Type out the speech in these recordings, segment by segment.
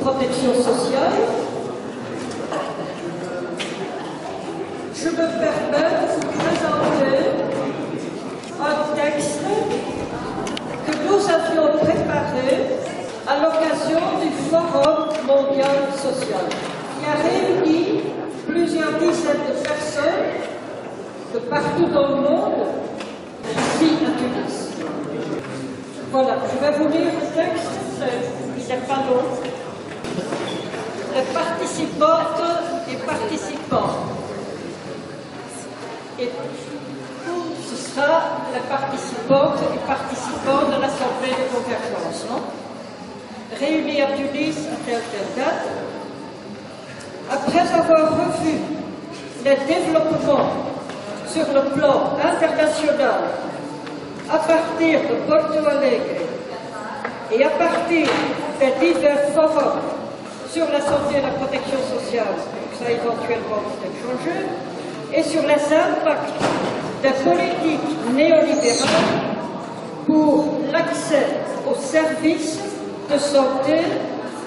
protection sociale, je me permets de vous présenter un texte que nous avions préparé à l'occasion du Forum mondial social, qui a réuni plusieurs dizaines de personnes de partout dans le monde, ici à Tunis. Voilà, je vais vous lire le texte, il n'est pas long. Les participantes et participants. Et ce sera les participantes et participants de l'Assemblée de convergence, non? Réunis à Tunis à telle date. Après avoir revu les développements sur le plan international à partir de Porto Alegre et à partir des divers forums sur la santé et la protection sociale, ça a éventuellement peut-être changé, et sur les impacts des politiques néolibérales pour l'accès aux services de santé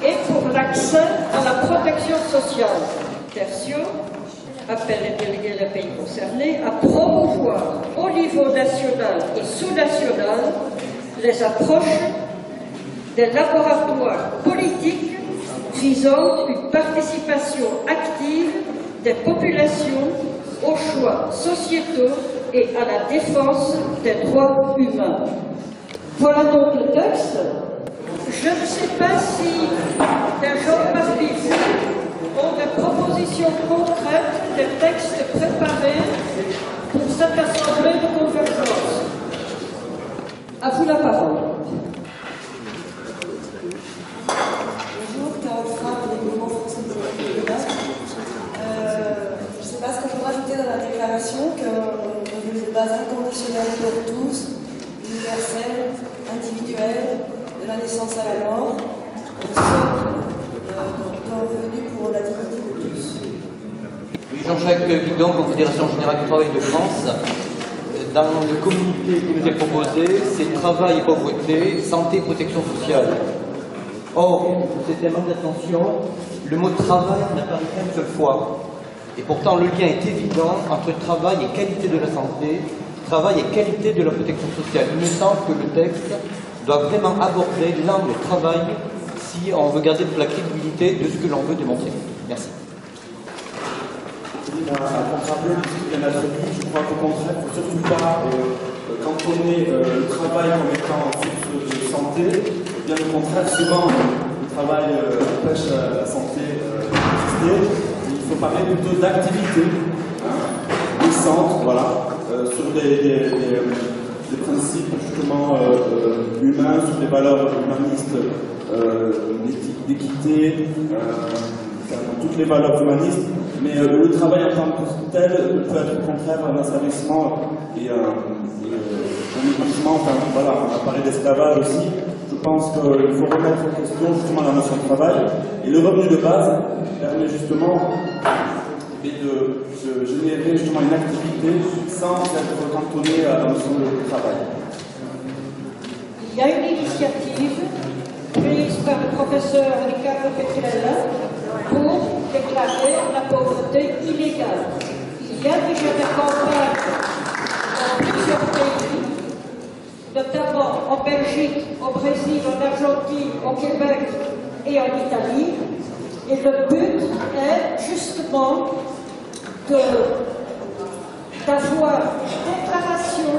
et pour l'accès à la protection sociale. Tertio appelle les délégués des pays concernés à promouvoir au niveau national et sous-national les approches des laboratoires politiques visant une participation active des populations aux choix sociétaux et à la défense des droits humains. Voilà donc le texte. Je ne sais pas si les gens parmi vous ont des propositions concrètes, des textes préparés pour cette assemblée de convergence. À vous la parole. Bonjour, Carole Frappe, des mouvements français de Québec. Je ne sais pas ce qu'on peut rajouter dans la déclaration, qu'on veut des bases inconditionnelles pour tous, universelles, individuelles, de la naissance à la mort, un socle d'un revenu pour la dignité de tous. Jean-Jacques Guidon, Confédération Générale du Travail de France. Dans le communiqué qui nous est proposé, c'est travail et pauvreté, santé et protection sociale. Or, c'est un manque d'attention, le mot travail n'apparaît qu'une seule fois. Et pourtant, le lien est évident entre travail et qualité de la santé, travail et qualité de la protection sociale. Il me semble que le texte doit vraiment aborder l'angle travail si on veut garder de la crédibilité de ce que l'on veut démontrer. Merci. À contrario de ce qui vient d'être dit, je crois qu'au contraire, il ne faut surtout pas cantonner le travail comme étant source de santé. Bien au contraire, souvent, le travail empêche la santé d'exister. Il faut parler plutôt d'activité, des centres, voilà, sur des principes justement humains, sur des valeurs humanistes, d'équité, toutes les valeurs humanistes. Mais le travail en tant que tel peut être au contraire un asservissement et un épuisement. Enfin, voilà, on a parlé d'esclavage aussi. Je pense qu'il faut remettre en question justement la notion de travail. Et le revenu de base permet justement de générer justement une activité sans être cantonné à la notion de travail. Il y a une initiative prise par le professeur Ricardo Petrella pour déclarer la pauvreté illégale. Il y a déjà des campagnes dans plusieurs pays, notamment en Belgique, au Brésil, en Argentine, au Québec et en Italie. Et le but est justement d'avoir une déclaration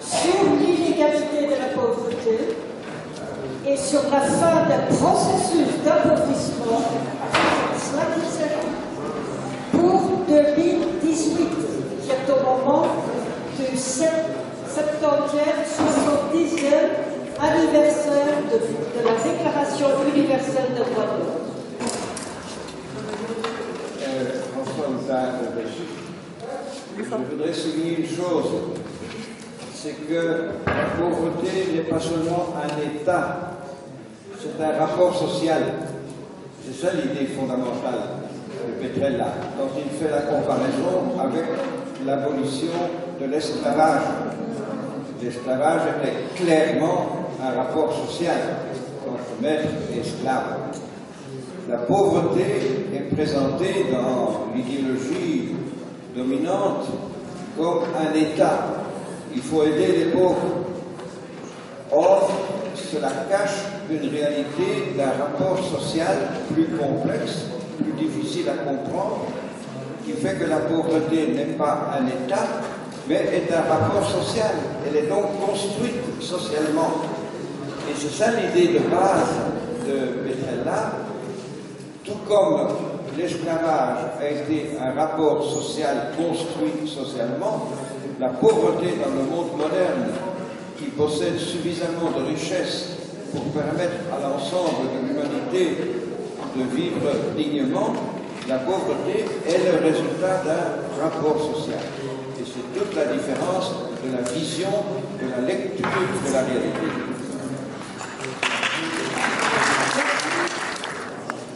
sur l'illégalité de la pauvreté et sur la fin d'un processus d'appauvrissement pour 2018, qui est au moment du 70e, 70e anniversaire de la Déclaration universelle des droits de l'homme. François Houzard de Belgique. Je voudrais souligner une chose, c'est que la pauvreté n'est pas seulement un état, c'est un rapport social. C'est ça l'idée fondamentale de Petrella, dont il fait la comparaison avec l'abolition de l'esclavage. L'esclavage était clairement un rapport social entre maître et esclave. la pauvreté est présentée dans l'idéologie dominante comme un État. Il faut aider les pauvres. Or, cela cache une réalité d'un rapport social plus complexe, plus difficile à comprendre, qui fait que la pauvreté n'est pas un État, mais est un rapport social. Elle est donc construite socialement. Et c'est ça l'idée de base de Petrella. Tout comme l'esclavage a été un rapport social construit socialement, la pauvreté dans le monde moderne, qui possède suffisamment de richesses pour permettre à l'ensemble de l'humanité de vivre dignement, la pauvreté est le résultat d'un rapport social. Et c'est toute la différence de la vision, de la lecture de la réalité.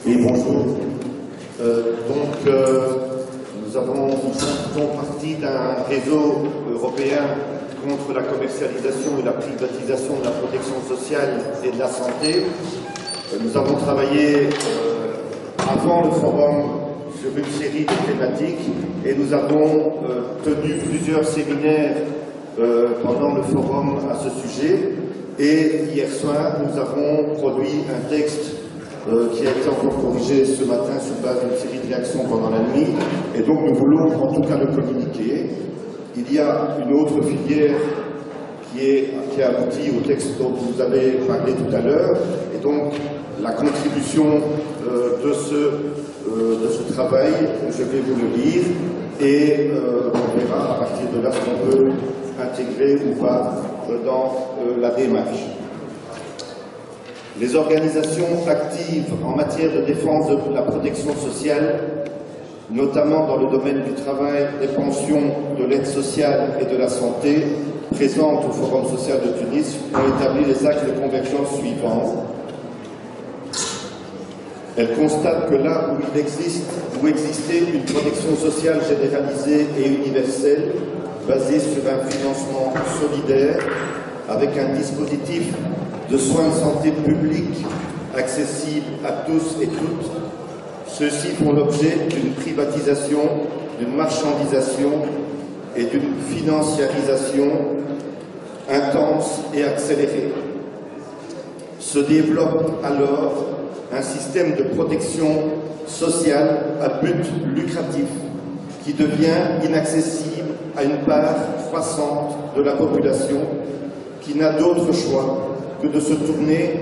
Oui, bonjour. Nous faisons partie d'un réseau européen contre la commercialisation et la privatisation de la protection sociale et de la santé. Nous avons travaillé avant le forum sur une série de thématiques et nous avons tenu plusieurs séminaires pendant le forum à ce sujet. Et hier soir, nous avons produit un texte qui a été encore corrigé ce matin sur base d'une série de réactions pendant la nuit. Et donc nous voulons en tout cas le communiquer. Il y a une autre filière qui a abouti au texte dont vous avez parlé tout à l'heure. Et donc la contribution de ce travail, je vais vous le lire. Et on verra à partir de là ce qu'on peut intégrer ou pas dans la démarche. Les organisations actives en matière de défense de la protection sociale, notamment dans le domaine du travail, des pensions, de l'aide sociale et de la santé, présentes au Forum social de Tunis, ont établi les axes de convergence suivants. Elles constatent que là où existait une protection sociale généralisée et universelle, basée sur un financement solidaire, avec un dispositif de soins de santé publics accessibles à tous et toutes, ceux-ci font l'objet d'une privatisation, d'une marchandisation et d'une financiarisation intense et accélérée. Se développe alors un système de protection sociale à but lucratif qui devient inaccessible à une part croissante de la population qui n'a d'autre choix que de se tourner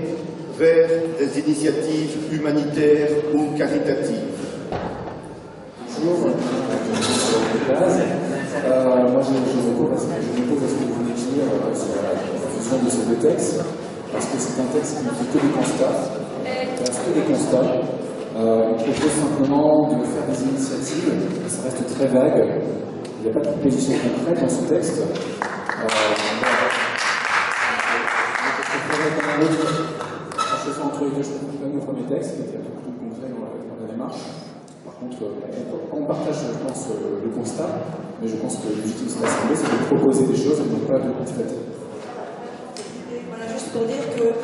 vers des initiatives humanitaires ou caritatives. Bonjour, moi je m'oppose à ce que vous venez de dire sur la fusion de ces deux textes, parce que c'est un texte qui ne fait que des constats. Il propose simplement de faire des initiatives, ça reste très vague, il n'y a pas de proposition concrète dans ce texte. Je fais entre les deux, je comprends le premier texte qui était un peu plus concret dans la démarche. Par contre, on partage, je pense, le constat, mais je pense que l'objectif de l'Assemblée, c'est de proposer des choses et non pas de traiter. Voilà, juste pour dire que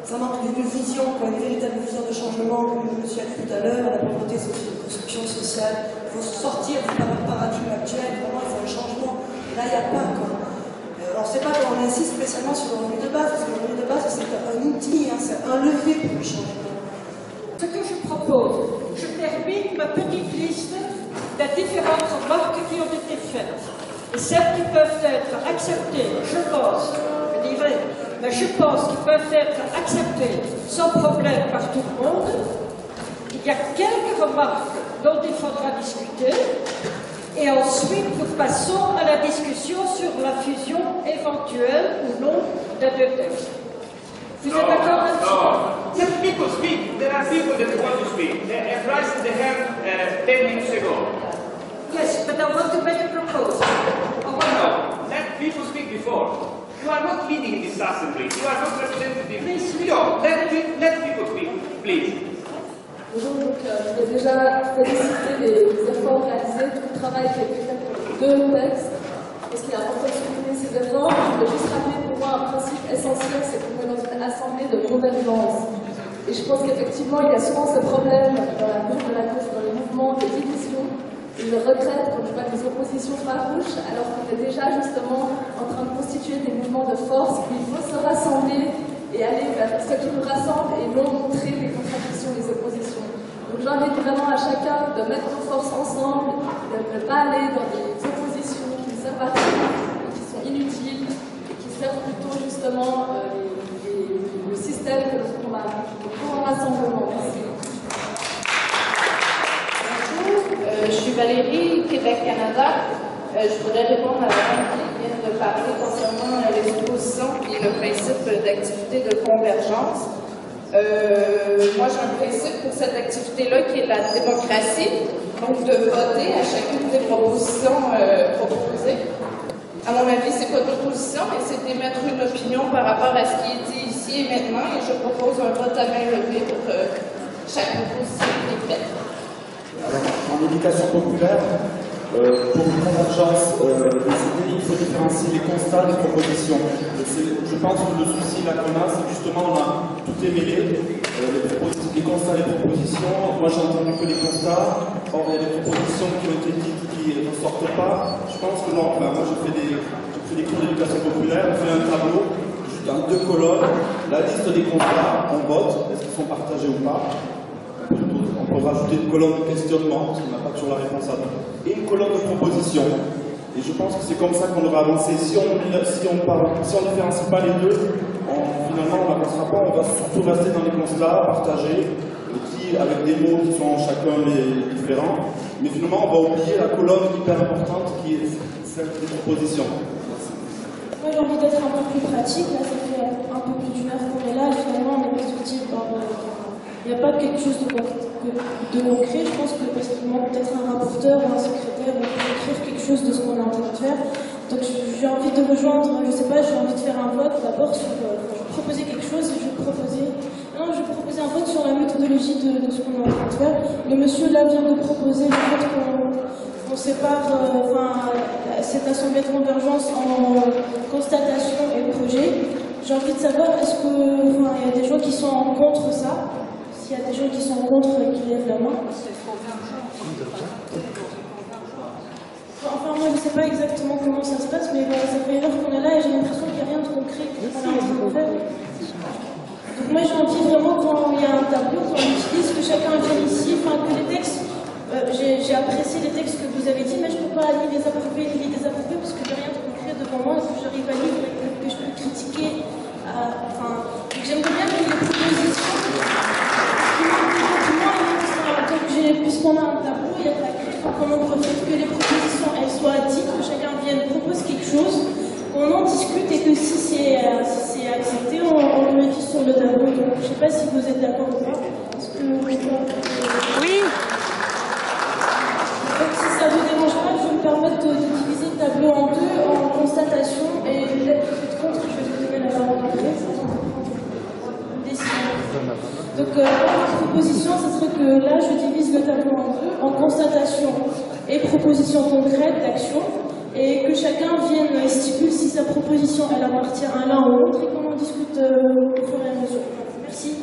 ça manque d'une vision, une véritable vision de changement, comme je me suis dit tout à l'heure. La pauvreté, c'est une construction sociale. Il faut sortir du paradigme actuel. Vraiment, il faut un changement. Là, il n'y a pas, quoi. Alors, c'est pas qu'on insiste spécialement sur le revenu de base, parce que le revenu de base, c'est un outil, hein, c'est un levier pour le changement. Ce que je propose, je termine ma petite liste des différentes remarques qui ont été faites. Et celles qui peuvent être acceptées, je pense, je dirais, mais je pense qu'ils peuvent être acceptées sans problème par tout le monde. Il y a quelques remarques dont il faudra discuter. Et ensuite, nous passons à la discussion sur la fusion éventuelle ou non des deux textes. Vous êtes d'accord là-dessus? Let people speak. There are people that want to speak. They have raised their hand 10 minutes ago. Yes, but I want to make a proposal. No, let people speak before. You are not leading this assembly. You are not representative. Please, no, let people speak, please. Bonjour, donc je vais déjà féliciter les efforts réalisés, tout le travail qui a été fait pour les deux textes, parce qu'il est important de souligner ces efforts. Je voulais juste rappeler pour moi un principe essentiel, c'est qu'on est dans une assemblée de convergence. Et je pense qu'effectivement, il y a souvent ce problème dans la gauche, dans les mouvements de division, une retraite quand je vois des oppositions farouches, alors qu'on est déjà justement en train de constituer des mouvements de force, où il faut se rassembler et aller vers ce qui nous rassemble et non montrer les contradictions, les oppositions. Donc j'invite vraiment à chacun de mettre nos forces ensemble, de ne pas aller dans des oppositions qui ne servent à rien, et qui sont inutiles, et qui servent plutôt justement le système que nous combattons. Pour un rassemblement. Merci. Je suis Valérie, Québec-Canada. Je voudrais répondre à la dame qui vient de parler concernant les oppositions et le principe d'activité de convergence. Moi, j'ai un principe pour cette activité-là qui est la démocratie, donc de voter à chacune des propositions proposées. À mon avis, c'est pas d'opposition, mais c'est d'émettre une opinion par rapport à ce qui est dit ici et maintenant, et je propose un vote à main levée pour chaque proposition qui est faite. En éducation populaire, pour une convergence des idées, il faut différencier les constats des propositions. Je pense que le souci là qu'on a, c'est justement tout est mêlé, les constats et les propositions. Moi j'ai entendu que les constats, or il y a des propositions qui ont été dites qui ne sortent pas. Je pense que non, moi je fais des cours d'éducation populaire, on fait un tableau, dans 2 colonnes, la liste des constats, on vote, est-ce qu'ils sont partagés ou pas. On peut rajouter une colonne de questionnement, parce qu'on n'a pas toujours la réponse à tout, et une colonne de proposition. Et je pense que c'est comme ça qu'on devrait avancer. Si on ne différencie pas les deux, finalement on n'avancera pas, on va surtout rester dans les constats, partagés, avec des mots qui sont chacun les différents. Mais finalement on va oublier la colonne hyper importante qui est celle des propositions. Moi j'ai envie d'être un peu plus pratique, là ça fait un peu plus d'1 heure qu'on est là, et finalement on est perspective il n'y a pas quelque chose de concret, je pense que parce qu'il manque peut-être un rapporteur ou un secrétaire pour écrire quelque chose de ce qu'on est en train de faire. Donc j'ai envie de rejoindre, je sais pas, j'ai envie de faire un vote d'abord sur, je vais proposer quelque chose et je vais proposer un vote sur la méthodologie de ce qu'on est en train de faire. Le monsieur là vient de proposer le fait qu'on sépare cette assemblée de convergence en constatation et projet. J'ai envie de savoir, est-ce que il y a des gens qui sont contre ça? S'il y a des gens qui sont contre et qui lèvent la main. Enfin, moi je ne sais pas exactement comment ça se passe, mais ça fait 1 heure qu'on est là et j'ai l'impression qu'il n'y a rien de concret qu'on est en train de faire. Donc moi j'ai envie vraiment quand il y a un tableau, qu'on utilise, que chacun vienne ici, que les textes, j'ai apprécié les textes que vous avez dit, mais je ne peux pas ni les approuver ni les désapprouver parce que j'ai rien de concret devant moi, que j'arrive à lire et que je peux critiquer. J'aimerais bien que les propositions, puisqu'on a un tableau, il y a de la critique, qu'on en profite, que les propositions elles soient dites, que chacun vienne propose quelque chose, qu'on en discute et que si c'est accepté, on le met sur le tableau. Donc, je ne sais pas si vous êtes d'accord ou pas. Est-ce que oui. Donc, si ça ne vous dérange pas, je vais me permettre de diviser le tableau en 2, en constatation, et peut-être que vous êtes contre, je vais vous donner la parole après. Donc, ma proposition, ce serait que là, je divise le tableau en 2, en constatation et proposition concrète d'action, et que chacun vienne et stipule si sa proposition, elle appartient à l'un ou l'autre, et qu'on en discute au fur et à mesure. Merci.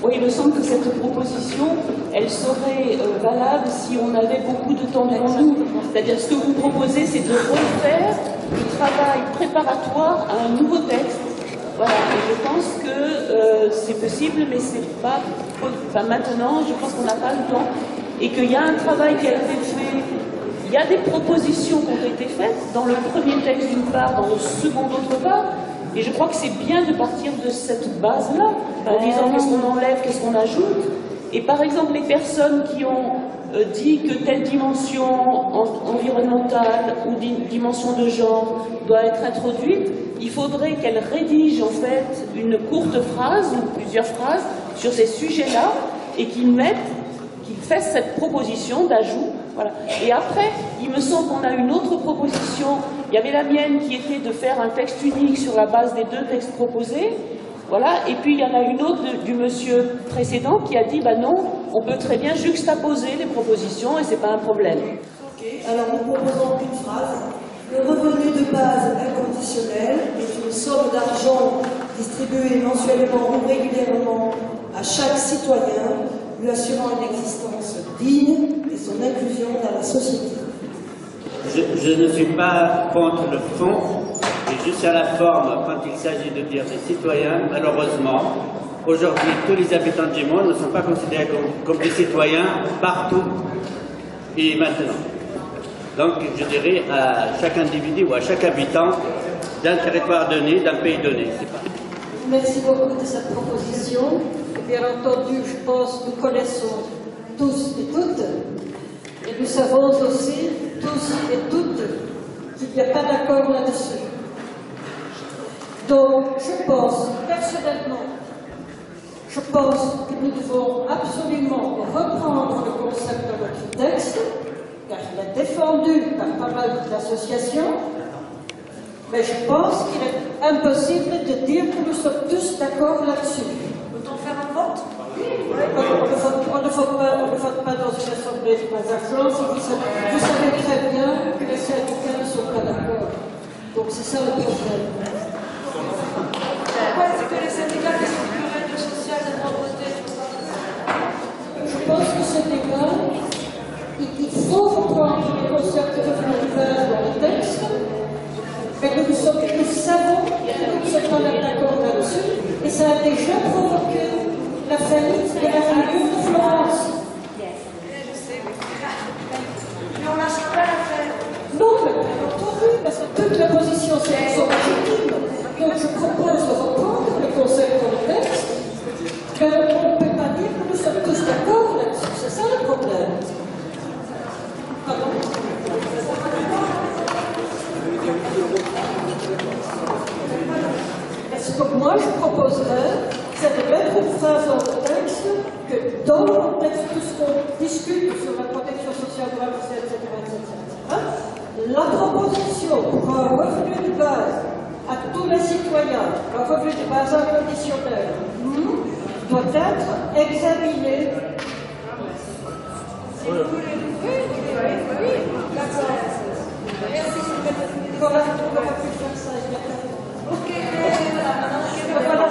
Oui, il me semble que cette proposition, elle serait valable si on avait beaucoup de temps devant nous. C'est-à-dire, ce que vous proposez, c'est de refaire le travail préparatoire à un nouveau texte. Voilà, et je pense que c'est possible, mais c'est pas... Enfin, maintenant, je pense qu'on n'a pas le temps, et qu'il y a un travail qui a été fait, il y a des propositions qui ont été faites, dans le premier texte d'une part, dans le second d'autre part, et je crois que c'est bien de partir de cette base-là, en disant qu'est-ce qu'on enlève, qu'est-ce qu'on ajoute, et par exemple, les personnes qui ont dit que telle dimension environnementale ou dimension de genre doit être introduite, il faudrait qu'elle rédige en fait une courte phrase ou plusieurs phrases sur ces sujets-là et qu'ils fassent cette proposition d'ajout. Voilà. Et après, il me semble qu'on a une autre proposition. Il y avait la mienne qui était de faire un texte unique sur la base des 2 textes proposés. Voilà. Et puis il y en a une autre du monsieur précédent qui a dit bah non, on peut très bien juxtaposer les propositions et c'est pas un problème. Ok, alors nous proposons une phrase. Le revenu de base inconditionnel est une somme d'argent distribuée mensuellement ou régulièrement à chaque citoyen, lui assurant une existence digne et son inclusion dans la société. Je ne suis pas contre le fond, mais juste à la forme, quand il s'agit de dire des citoyens, malheureusement, aujourd'hui, tous les habitants du monde ne sont pas considérés comme des citoyens partout et maintenant. Donc, je dirais à chaque individu ou à chaque habitant d'un territoire donné, d'un pays donné. Merci beaucoup de cette proposition. Bien entendu, je pense que nous connaissons tous et toutes, et nous savons aussi tous et toutes qu'il n'y a pas d'accord là-dessus. Donc, je pense, personnellement, que nous devons absolument reprendre le concept de notre texte, car il est défendu par pas mal d'associations, mais je pense qu'il est impossible de dire que nous sommes tous d'accord là-dessus. Peut-on faire un vote? On ne vote pas dans une assemblée de Mazarchon si vous savez très bien que les syndicats ne sont pas d'accord. Donc c'est ça le problème. Pourquoi est-ce que les syndicats qui sont plus règles sociales devraient voter? Je pense que ce débat, il faut reprendre le concept de revenu de base dans le texte, mais nous savons que nous ne sommes pas d'accord là-dessus, et ça a déjà provoqué la faillite de la réunion de Florence. Je sais, mais on lâche pas l'affaire. Non, mais bien entendu, parce que toutes les positions sont légitimes. Donc je propose de reprendre le concept dans le texte, mais on ne peut pas dire que nous sommes tous d'accord là-dessus. C'est ça le problème. Pardon. Ce que moi je proposerais, c'est de mettre une phrase dans le texte que dans le contexte de tout ce qu'on discute sur la protection sociale, etc., la proposition pour un revenu de base à tous les citoyens, un revenu de base inconditionnel, doit être examiné. Voilà, on va plus faire ça. Ok, voilà,